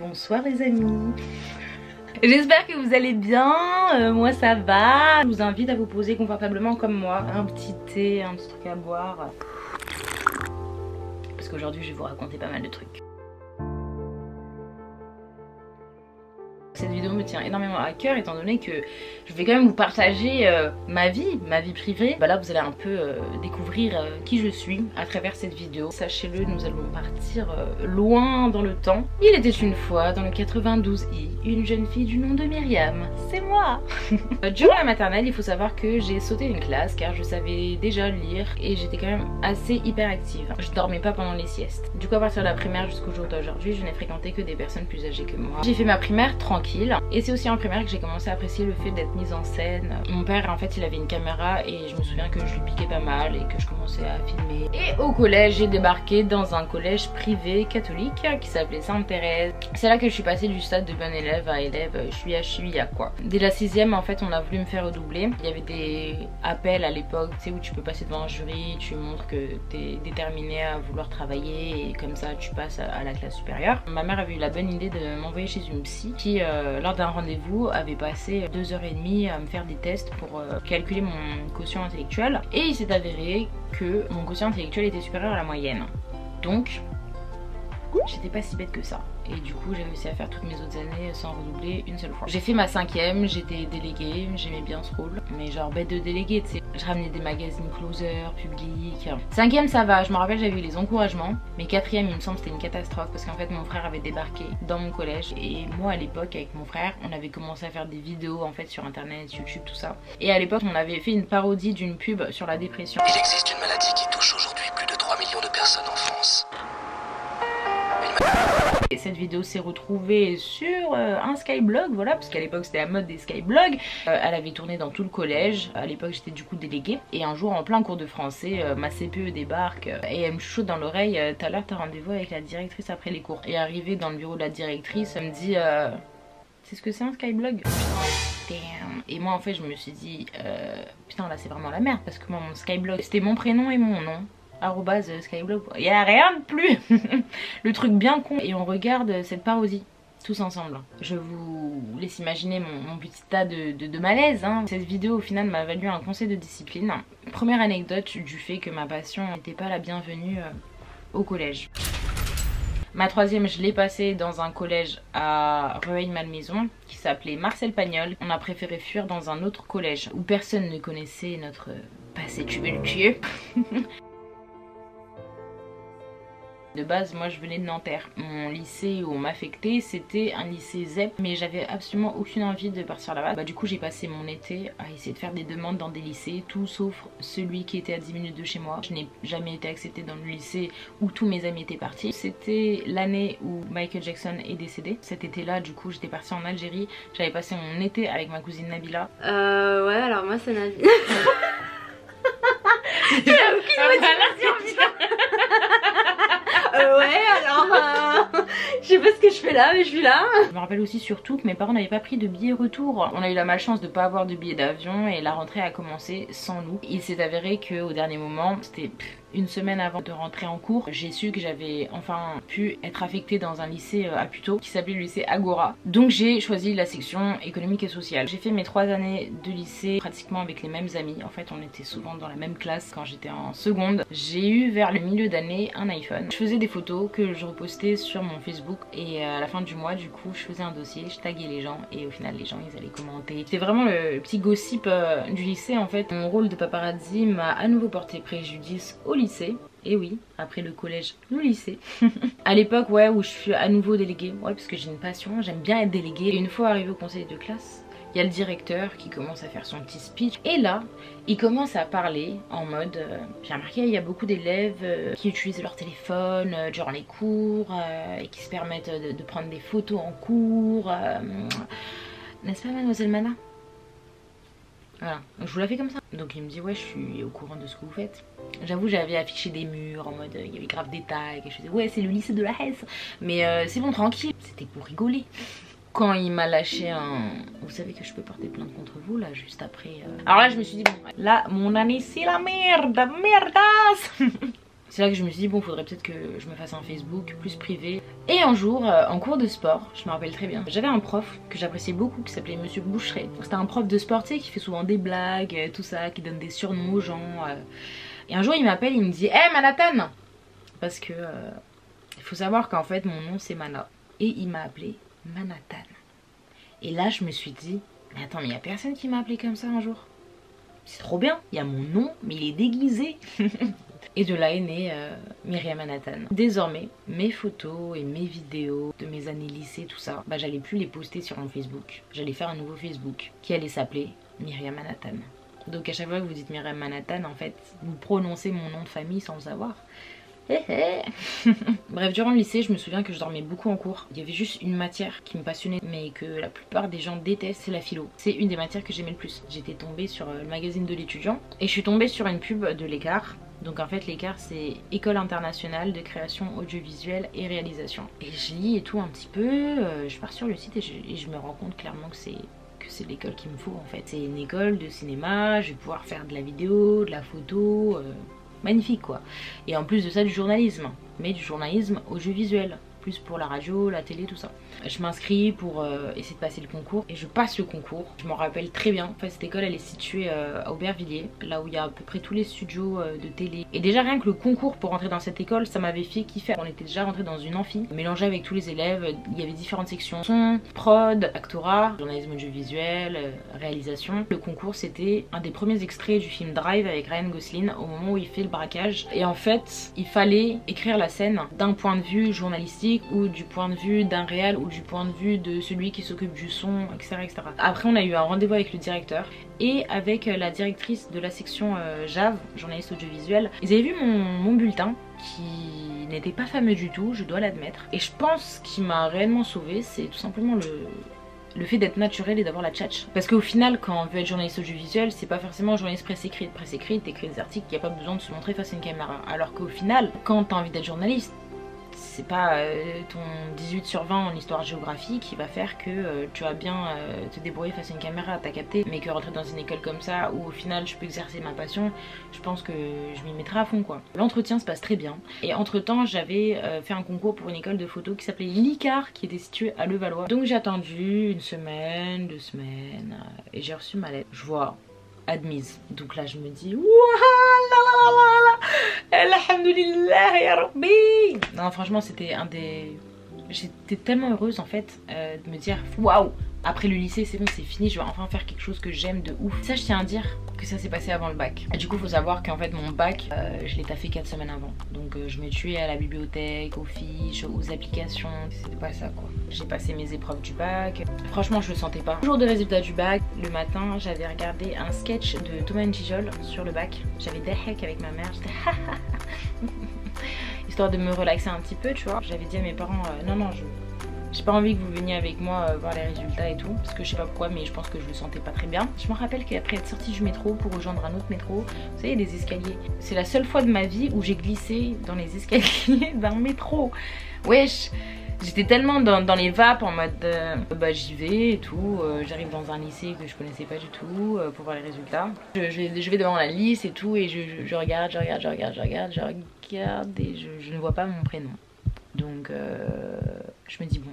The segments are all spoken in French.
Bonsoir les amis. J'espère que vous allez bien, moi ça va. Je vous invite à vous poser confortablement comme moi. Un petit thé, un petit truc à boire. Parce qu'aujourd'hui je vais vous raconter pas mal de trucs. Cette vidéo me tient énormément à cœur étant donné que je vais quand même vous partager ma vie privée. Bah là vous allez un peu découvrir qui je suis à travers cette vidéo. Sachez-le, nous allons partir loin dans le temps. Il était une fois dans le 92i une jeune fille du nom de Myriam. C'est moi. Durant la maternelle, il faut savoir que j'ai sauté une classe car je savais déjà lire et j'étais quand même assez hyperactive. Je dormais pas pendant les siestes. Du coup à partir de la primaire jusqu'au jour d'aujourd'hui, je n'ai fréquenté que des personnes plus âgées que moi. J'ai fait ma primaire tranquille. Et c'est aussi en primaire que j'ai commencé à apprécier le fait d'être mise en scène. Mon père en fait il avait une caméra et je me souviens que je lui piquais pas mal et que je commençais à filmer. Et au collège j'ai débarqué dans un collège privé catholique qui s'appelait Sainte-Thérèse. C'est là que je suis passée du stade de bon élève à élève je suis à quoi. Dès la 6ème en fait on a voulu me faire redoubler. Il y avait des appels à l'époque, tu sais, où tu peux passer devant un jury, tu montres que t'es déterminé à vouloir travailler et comme ça tu passes à la classe supérieure. Ma mère avait eu la bonne idée de m'envoyer chez une psy qui lors d'un rendez-vous avait passé 2h30 à me faire des tests pour calculer mon quotient intellectuel et il s'est avéré que mon quotient intellectuel était supérieur à la moyenne. Donc j'étais pas si bête que ça. Et du coup j'ai réussi à faire toutes mes autres années sans redoubler une seule fois. J'ai fait ma 5ème, j'étais déléguée, j'aimais bien ce rôle. Mais genre bête de déléguée, tu sais. Je ramenais des magazines Closer, Public. 5ème ça va, je me rappelle j'avais eu les encouragements. Mais 4ème il me semble c'était une catastrophe parce qu'en fait mon frère avait débarqué dans mon collège. Et moi à l'époque avec mon frère on avait commencé à faire des vidéos en fait sur internet, YouTube, tout ça. Et à l'époque on avait fait une parodie d'une pub sur la dépression. Il existe une maladie qui touche aujourd'hui plus de 3 millions de personnes en France. Et cette vidéo s'est retrouvée sur un Skyblog, voilà, parce qu'à l'époque c'était la mode des Skyblogs. Elle avait tourné dans tout le collège, à l'époque j'étais du coup déléguée. Et un jour en plein cours de français, ma CPE débarque et elle me chuchote dans l'oreille, tout à l'heure t'as rendez-vous avec la directrice après les cours. Et arrivée dans le bureau de la directrice, elle me dit c'est ce que c'est un Skyblog? Damn. Et moi en fait je me suis dit putain là c'est vraiment la merde parce que moi mon Skyblog c'était mon prénom et mon nom. @skyblog, il y a rien de plus. Le truc bien con. Et on regarde cette parodie tous ensemble. Je vous laisse imaginer mon petit tas de malaise hein. Cette vidéo au final m'a valu un conseil de discipline. Première anecdote du fait que ma passion n'était pas la bienvenue au collège. Ma 3ème je l'ai passée dans un collège à Rueil-Malmaison qui s'appelait Marcel Pagnol. On a préféré fuir dans un autre collège où personne ne connaissait notre passé tumultueux. De base, moi je venais de Nanterre. Mon lycée où on m'affectait, c'était un lycée ZEP, mais j'avais absolument aucune envie de partir là-bas. Bah, du coup, j'ai passé mon été à essayer de faire des demandes dans des lycées, tout sauf celui qui était à 10 minutes de chez moi. Je n'ai jamais été acceptée dans le lycée où tous mes amis étaient partis. C'était l'année où Michael Jackson est décédé. Cet été-là, du coup, j'étais partie en Algérie. J'avais passé mon été avec ma cousine Nabila. Ouais, alors moi c'est Nabi. J'ai aucune motivation, ouais, alors je sais pas ce que je fais là, mais je suis là. Je me rappelle aussi surtout que mes parents n'avaient pas pris de billet retour. On a eu la malchance de pas avoir de billet d'avion et la rentrée a commencé sans nous. Il s'est avéré qu'au dernier moment, c'était une semaine avant de rentrer en cours, j'ai su que j'avais enfin pu être affectée dans un lycée à Puteaux qui s'appelait le lycée Agora. Donc j'ai choisi la section économique et sociale. J'ai fait mes 3 années de lycée pratiquement avec les mêmes amis. En fait on était souvent dans la même classe quand j'étais en seconde. J'ai eu vers le milieu d'année un iPhone. Je faisais des photos que je repostais sur mon Facebook et à la fin du mois du coup je faisais un dossier, je taguais les gens et au final les gens ils allaient commenter. C'était vraiment le petit gossip du lycée en fait. Mon rôle de paparazzi m'a à nouveau porté préjudice au lycée. Et oui, après le collège, le lycée. À l'époque, ouais, où je suis à nouveau déléguée. Ouais, parce que j'ai une passion, j'aime bien être déléguée. Et une fois arrivée au conseil de classe, il y a le directeur qui commence à faire son petit speech. Et là, il commence à parler en mode... j'ai remarqué, il y a beaucoup d'élèves qui utilisent leur téléphone durant les cours et qui se permettent de prendre des photos en cours. N'est-ce pas, mademoiselle Mana? Voilà, je vous la fais comme ça. Donc il me dit ouais je suis au courant de ce que vous faites. J'avoue j'avais affiché des murs en mode il y avait grave des tags et je disais ouais c'est le lycée de la Hesse. Mais c'est bon tranquille, c'était pour rigoler. Quand il m'a lâché un... Vous savez que je peux porter plainte contre vous là juste après. Alors là je me suis dit bon là mon année c'est la merde, merdasse. C'est là que je me suis dit bon, faudrait peut-être que je me fasse un Facebook plus privé. Et un jour, en cours de sport, je me rappelle très bien, j'avais un prof que j'appréciais beaucoup qui s'appelait Monsieur Boucheret. C'était un prof de sport, tu sais, qui fait souvent des blagues, tout ça, qui donne des surnoms aux gens. Et un jour il m'appelle, il me dit hey Manhattan, parce que il faut savoir qu'en fait mon nom c'est Mana. Et il m'a appelé Manhattan. Et là je me suis dit mais attends, mais il y a personne qui m'a appelé comme ça un jour. C'est trop bien, il y a mon nom mais il est déguisé. Et de là est née Myriam Manhattan. Désormais, mes photos et mes vidéos de mes années lycée, tout ça, bah j'allais plus les poster sur mon Facebook. J'allais faire un nouveau Facebook qui allait s'appeler Myriam Manhattan. Donc à chaque fois que vous dites Myriam Manhattan, en fait, vous prononcez mon nom de famille sans le savoir. Bref, durant le lycée, je me souviens que je dormais beaucoup en cours. Il y avait juste une matière qui me passionnait, mais que la plupart des gens détestent, c'est la philo. C'est une des matières que j'aimais le plus. J'étais tombée sur le magazine de l'étudiant et je suis tombée sur une pub de l'Écart. Donc en fait l'Écart c'est École internationale de création audiovisuelle et réalisation. Et je lis et tout un petit peu, je pars sur le site et je me rends compte clairement que c'est l'école qu'il me faut en fait. C'est une école de cinéma, je vais pouvoir faire de la vidéo, de la photo, magnifique quoi. Et en plus de ça du journalisme, mais du journalisme audiovisuel, plus pour la radio, la télé, tout ça. Je m'inscris pour essayer de passer le concours et je passe le concours. Je m'en rappelle très bien. Enfin, cette école elle est située à Aubervilliers, là où il y a à peu près tous les studios de télé. Et déjà rien que le concours pour rentrer dans cette école, ça m'avait fait kiffer. On était déjà rentré dans une amphi, mélangé avec tous les élèves. Il y avait différentes sections, son, prod, actorat, journalisme audiovisuel, réalisation. Le concours c'était un des premiers extraits du film Drive avec Ryan Gosling au moment où il fait le braquage. Et en fait, il fallait écrire la scène d'un point de vue journalistique ou du point de vue d'un réal ou du point de vue de celui qui s'occupe du son, etc., etc. Après on a eu un rendez-vous avec le directeur et avec la directrice de la section JAV, journaliste audiovisuel. Ils avaient vu mon bulletin qui n'était pas fameux du tout, je dois l'admettre. Et je pense qu'il m'a réellement sauvée, c'est tout simplement le fait d'être naturel et d'avoir la tchatche. Parce qu'au final, quand on veut être journaliste audiovisuel, c'est pas forcément journaliste presse écrite. Presse écrite, t'écris des articles, il n'y a pas besoin de se montrer face à une caméra. Alors qu'au final, quand t'as envie d'être journaliste, c'est pas ton 18 sur 20 en histoire-géographie qui va faire que tu vas bien te débrouiller face à une caméra, t'as capté. Mais que rentrer dans une école comme ça où au final je peux exercer ma passion, je pense que je m'y mettrai à fond quoi. L'entretien se passe très bien. Et entre temps j'avais fait un concours pour une école de photo qui s'appelait l'Icart, qui était située à Levallois. Donc j'ai attendu une semaine, 2 semaines et j'ai reçu ma lettre. Je vois admise. Donc là je me dis alhamdulillah ya rabbi. Non franchement c'était un des... J'étais tellement heureuse en fait de me dire waouh, après le lycée c'est bon, c'est fini, je vais enfin faire quelque chose que j'aime de ouf. Ça je tiens à dire que ça s'est passé avant le bac. Et du coup faut savoir qu'en fait mon bac je l'ai taffé 4 semaines avant. Donc je me tuais à la bibliothèque, aux fiches, aux applications. C'était pas ça quoi. J'ai passé mes épreuves du bac. Franchement je le sentais pas. Jour de résultat du bac, le matin j'avais regardé un sketch de Thomas Njijol sur le bac. J'avais des hacks avec ma mère, j'étais histoire de me relaxer un petit peu tu vois. J'avais dit à mes parents non j'ai pas envie que vous veniez avec moi voir les résultats et tout, parce que je sais pas pourquoi mais je pense que je le sentais pas très bien. Je me rappelle qu'après être sortie du métro pour rejoindre un autre métro, vous savez des escaliers, c'est la seule fois de ma vie où j'ai glissé dans les escaliers d'un métro. Wesh, j'étais tellement dans les vapes en mode bah j'y vais et tout, j'arrive dans un lycée que je connaissais pas du tout pour voir les résultats. Je vais devant la liste et tout et je regarde et je ne vois pas mon prénom. Donc je me dis bon.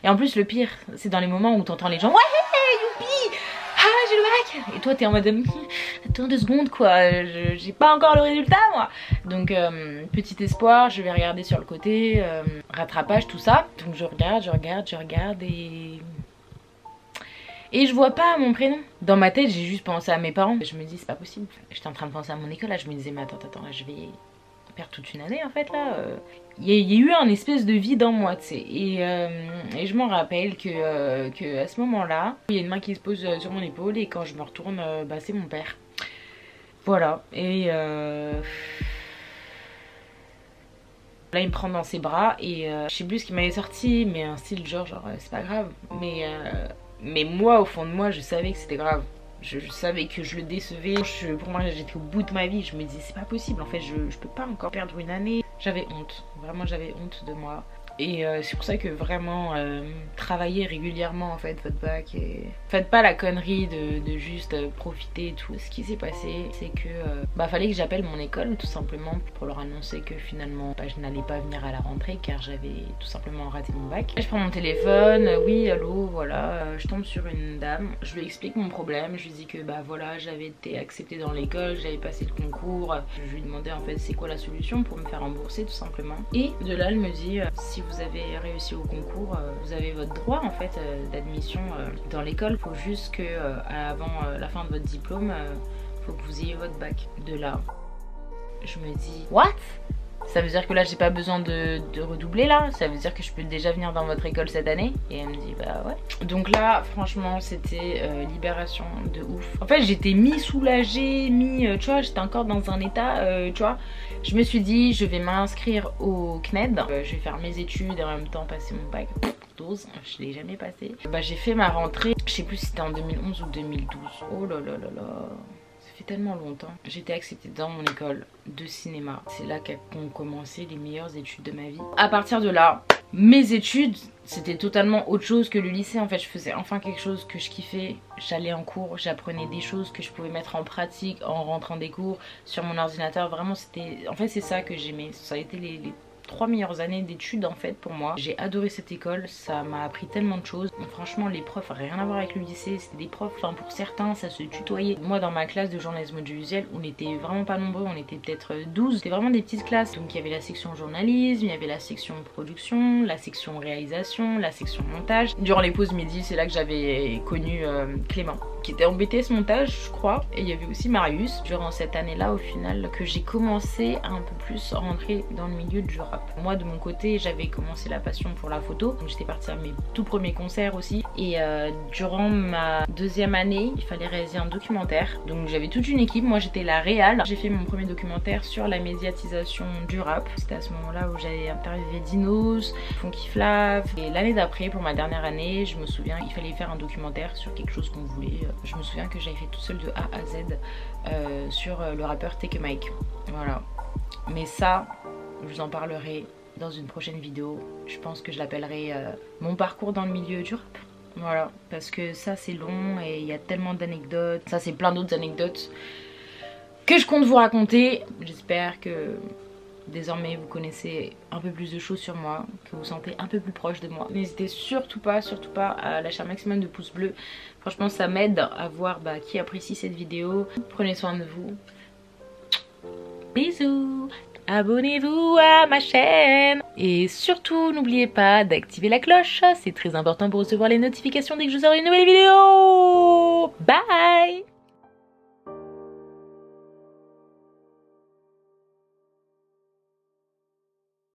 Et en plus le pire c'est dans les moments où t'entends les gens ouais youpi, ah j'ai le bac, et toi t'es en mode attends 2 secondes quoi, j'ai pas encore le résultat moi. Donc petit espoir, je vais regarder sur le côté, rattrapage tout ça. Donc je regarde et je vois pas mon prénom. Dans ma tête j'ai juste pensé à mes parents. Je me dis c'est pas possible. J'étais en train de penser à mon école là, je me disais mais attends là, je vais perdre toute une année en fait là. Il y a eu un espèce de vide en moi tu sais. Et je m'en rappelle que à ce moment là, il y a une main qui se pose sur mon épaule et quand je me retourne, bah c'est mon père. Voilà. Et là il me prend dans ses bras et je sais plus ce qu'il m'avait sorti, mais un style genre c'est pas grave. Mais moi au fond de moi je savais que c'était grave. Je savais que je le décevais. Pour moi j'étais au bout de ma vie. Je me disais c'est pas possible en fait, je peux pas encore perdre une année. J'avais honte, vraiment j'avais honte de moi. Et c'est pour ça que vraiment travaillez régulièrement en fait votre bac et faites pas la connerie de juste profiter et tout. Ce qui s'est passé c'est que fallait que j'appelle mon école tout simplement pour leur annoncer que finalement je n'allais pas venir à la rentrée car j'avais tout simplement raté mon bac. Je prends mon téléphone, oui allô voilà, je tombe sur une dame, je lui explique mon problème, je lui dis que voilà j'avais été acceptée dans l'école, j'avais passé le concours, je lui demandais en fait c'est quoi la solution pour me faire rembourser tout simplement. Et de là elle me dit si vous avez réussi au concours, vous avez votre droit en fait d'admission dans l'école, faut juste que avant la fin de votre diplôme, faut que vous ayez votre bac. De là, je me dis what? Ça veut dire que là j'ai pas besoin de redoubler là? Ça veut dire que je peux déjà venir dans votre école cette année? Et elle me dit bah ouais. Donc là franchement c'était libération de ouf. En fait j'étais mi-soulagée, tu vois j'étais encore dans un état, tu vois. Je me suis dit je vais m'inscrire au CNED, je vais faire mes études et en même temps passer mon bac. 12, je l'ai jamais passé. J'ai fait ma rentrée, je sais plus si c'était en 2011 ou 2012. Oh là là là là. Tellement longtemps. J'étais acceptée dans mon école de cinéma. C'est là qu'ont commencé les meilleures études de ma vie. À partir de là, mes études, c'était totalement autre chose que le lycée. En fait, je faisais enfin quelque chose que je kiffais. J'allais en cours, j'apprenais des choses que je pouvais mettre en pratique en rentrant des cours sur mon ordinateur. Vraiment, c'était... En fait, c'est ça que j'aimais. Ça a été les 3 meilleures années d'études en fait pour moi. J'ai adoré cette école, ça m'a appris tellement de choses. Franchement les profs, rien à voir avec le lycée, c'était des profs, enfin pour certains ça se tutoyait. Moi dans ma classe de journalisme audiovisuel, on était vraiment pas nombreux, on était peut-être 12. C'était vraiment des petites classes, donc il y avait la section journalisme, il y avait la section production, la section réalisation, la section montage. Durant les pauses midi, c'est là que j'avais connu Clément, qui était en BTS montage je crois, et il y avait aussi Marius. Durant cette année là au final que j'ai commencé à un peu plus rentrer dans le milieu du rap. Moi de mon côté j'avais commencé la passion pour la photo, donc j'étais partie à mes tout premiers concerts aussi, et durant ma deuxième année il fallait réaliser un documentaire, donc j'avais toute une équipe, moi j'étais la réal. J'ai fait mon premier documentaire sur la médiatisation du rap, c'était à ce moment là où j'avais interviewé Dinos, Funky Flav, et l'année d'après pour ma dernière année je me souviens il fallait faire un documentaire sur quelque chose qu'on voulait. Je me souviens que j'avais fait tout seul de A à Z sur le rappeur Take a Mike, voilà. Mais ça je vous en parlerai dans une prochaine vidéo. Je pense que je l'appellerai mon parcours dans le milieu du rap. Voilà, parce que ça c'est long et il y a tellement d'anecdotes. Ça c'est plein d'autres anecdotes que je compte vous raconter. J'espère que désormais vous connaissez un peu plus de choses sur moi, que vous vous sentez un peu plus proche de moi. N'hésitez surtout pas à lâcher un maximum de pouces bleus. Franchement ça m'aide à voir qui apprécie cette vidéo. Prenez soin de vous. Bisous. Abonnez-vous à ma chaîne et surtout n'oubliez pas d'activer la cloche, c'est très important pour recevoir les notifications dès que je sors une nouvelle vidéo. Bye.